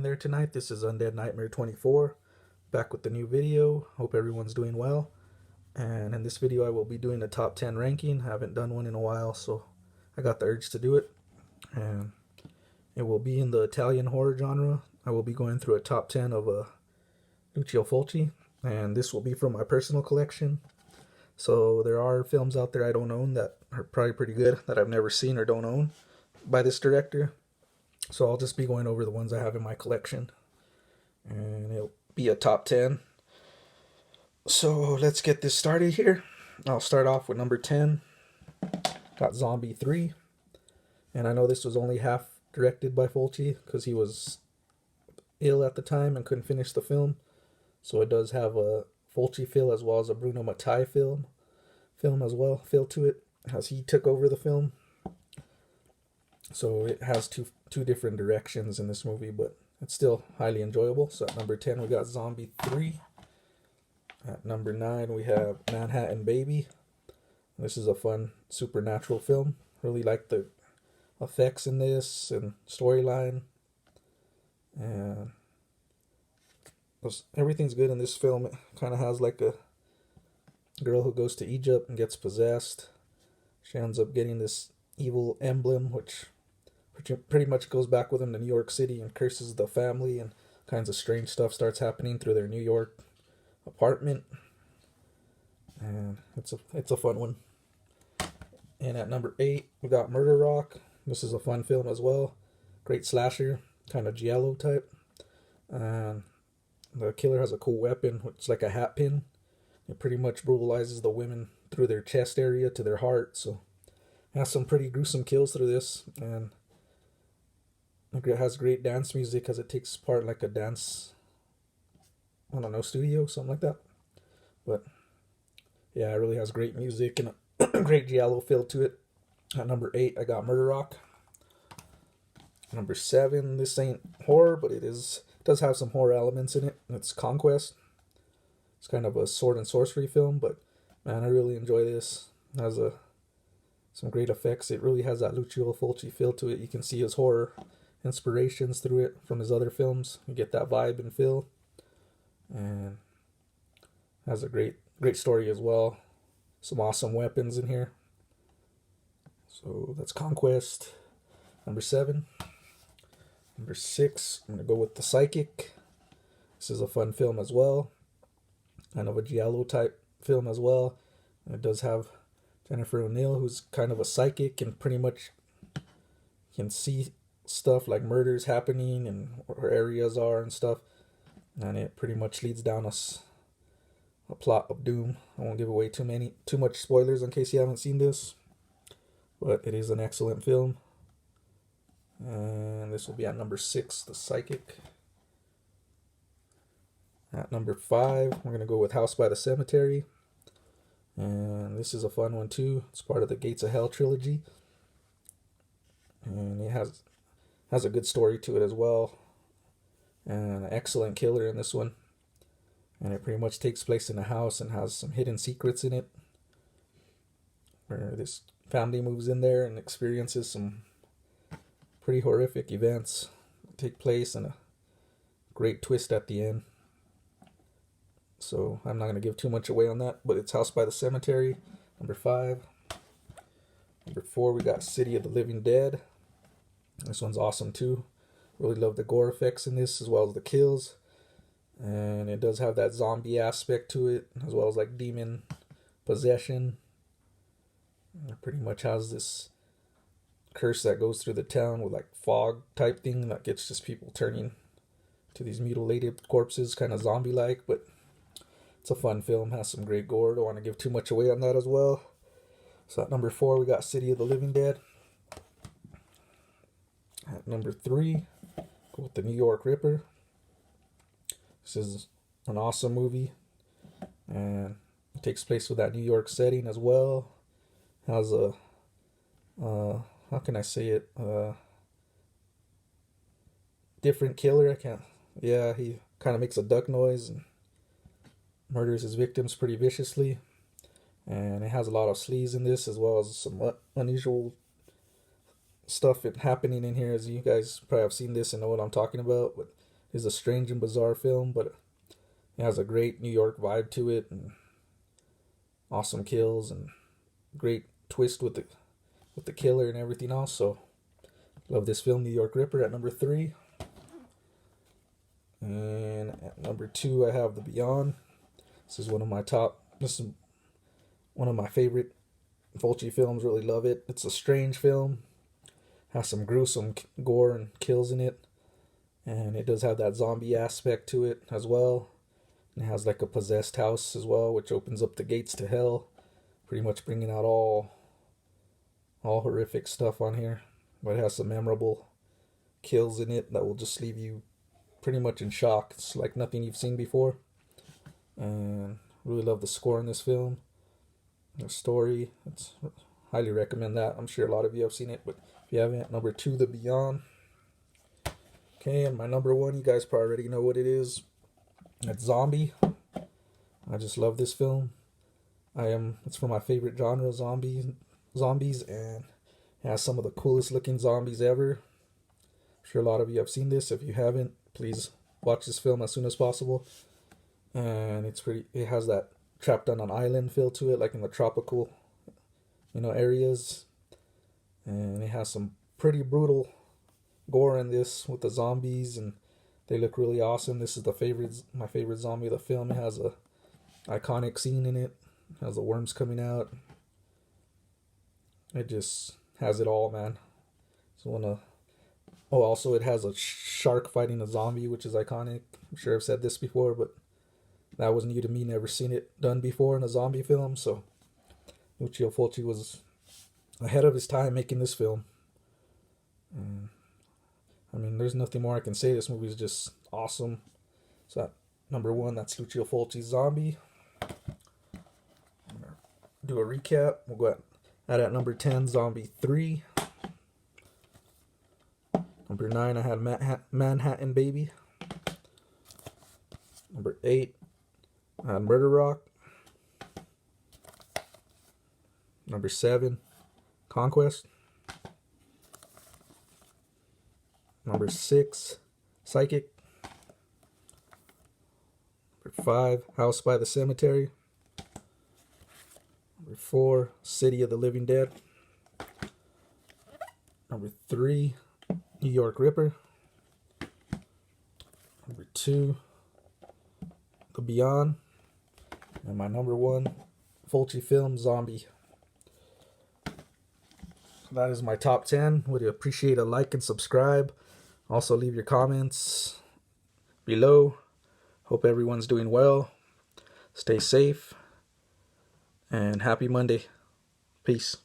there tonight. This is Undead Nightmare 24, back with the new video. Hope everyone's doing well. And in this video I will be doing a top 10 ranking. I haven't done one in a while, so I got the urge to do it. And it will be in the Italian horror genre. I will be going through a top 10 of Lucio Fulci, and this will be from my personal collection. So there are films out there I don't own that are probably pretty good, that I've never seen or don't own by this director. So I'll just be going over the ones I have in my collection, and it'll be a top 10. So let's get this started here. I'll start off with number 10. Got Zombie 3. And I know this was only half directed by Fulci because he was ill at the time and couldn't finish the film. So it does have a Fulci feel as well as a Bruno Mattei film as well, feel to it, as he took over the film. So it has two different directions in this movie, but it's still highly enjoyable. So at number 10 we got Zombie 3. At number 9 we have Manhattan Baby. This is a fun supernatural film. Really like the effects in this and storyline. And everything's good in this film. It kind of has like a girl who goes to Egypt and gets possessed. She ends up getting this evil emblem, which pretty much goes back with him to New York City and curses the family, and kinds of strange stuff starts happening through their New York apartment. And it's a fun one. And at number 8 we got Murder Rock. This is a fun film as well. Great slasher, kind of giallo type. And the killer has a cool weapon, which is like a hat pin. It pretty much brutalizes the women through their chest area to their heart. So it has some pretty gruesome kills through this, and it has great dance music as it takes part like a dance, I don't know, studio, something like that. But yeah, it really has great music and a great giallo feel to it. At number 8 I got Murder Rock. Number 7, this ain't horror, but it does have some horror elements in it. It's Conquest. It's kind of a sword and sorcery film, but man, I really enjoy this. It has some great effects. It really has that Lucio Fulci feel to it. You can see his horror inspirations through it from his other films. You get that vibe and feel, and has a great story as well. Some awesome weapons in here. So that's Conquest. Number 7. Number 6, I'm going to go with The Psychic. This is a fun film as well. Kind of a giallo type film as well. And it does have Jennifer O'Neill, who's kind of a psychic and pretty much can see stuff like murders happening and where areas are and stuff. And it pretty much leads down a plot of doom. I won't give away too much spoilers in case you haven't seen this. But it is an excellent film. And this will be at number 6, The Psychic. At number 5, we're going to go with House by the Cemetery. And this is a fun one too. It's part of the Gates of Hell trilogy. And it has a good story to it as well. And an excellent killer in this one. And it pretty much takes place in a house and has some hidden secrets in it, where this family moves in there and experiences some pretty horrific events take place, and a great twist at the end. So I'm not going to give too much away on that, but it's House by the Cemetery, number 5. Number 4 we got City of the Living Dead. This one's awesome too. Really love the gore effects in this as well as the kills. And it does have that zombie aspect to it, as well as like demon possession. It pretty much has this curse that goes through the town with like fog type thing that gets just people turning to these mutilated corpses, kind of zombie like. But it's a fun film, has some great gore. Don't want to give too much away on that as well. So at number 4 we got City of the Living Dead. At number 3, go with The New York Ripper. This is an awesome movie, and it takes place with that New York setting as well. Has a how can I say it? Different killer. He kind of makes a duck noise and murders his victims pretty viciously. And it has a lot of sleaze in this, as well as some unusual stuff happening in here, as you guys probably have seen this and know what I'm talking about. But is a strange and bizarre film, but it has a great New York vibe to it, and awesome kills and great twist with the killer and everything else. So love this film, New York Ripper, at number 3. And at number 2, I have The Beyond. This is one of my favorite Fulci films. Really love it. It's a strange film, has some gruesome gore and kills in it, and it does have that zombie aspect to it as well. And it has like a possessed house as well, which opens up the gates to hell, pretty much bringing out all horrific stuff on here. But it has some memorable kills in it that will just leave you pretty much in shock. It's like nothing you've seen before. And really love the score in this film. The story, it's highly recommend that. I'm sure a lot of you have seen it, but if you haven't, number 2, The Beyond. Okay, and my number 1, you guys probably already know what it is. It's Zombie. I just love this film. It's from my favorite genre, zombies, and it has some of the coolest looking zombies ever. I'm sure a lot of you have seen this. If you haven't, please watch this film as soon as possible. And it has that trapped on an island feel to it, like in the tropical, areas. And it has some pretty brutal gore in this with the zombies, and they look really awesome. This is my favorite zombie of the film. It has a iconic scene in it. It has the worms coming out. It just has it all, man. Also it has a shark fighting a zombie, which is iconic. I'm sure I've said this before, but that was new to me. Never seen it done before in a zombie film. So Lucio Fulci was ahead of his time making this film. And there's nothing more I can say. This movie is just awesome. So at number 1, that's Lucio Fulci's Zombie. I'm gonna do a recap. We'll go at number 10, Zombie 3. Number 9, I had Manhattan Baby. Number 8, I had Murder Rock. Number 7, Conquest. Number 6, Psychic. Number 5, House by the Cemetery. Number 4, City of the Living Dead. Number 3, New York Ripper. Number 2, The Beyond. And my number 1 Fulci film, Zombie. That is my top 10. Would appreciate a like and subscribe. Also leave your comments below. Hope everyone's doing well. Stay safe. And happy Monday. Peace.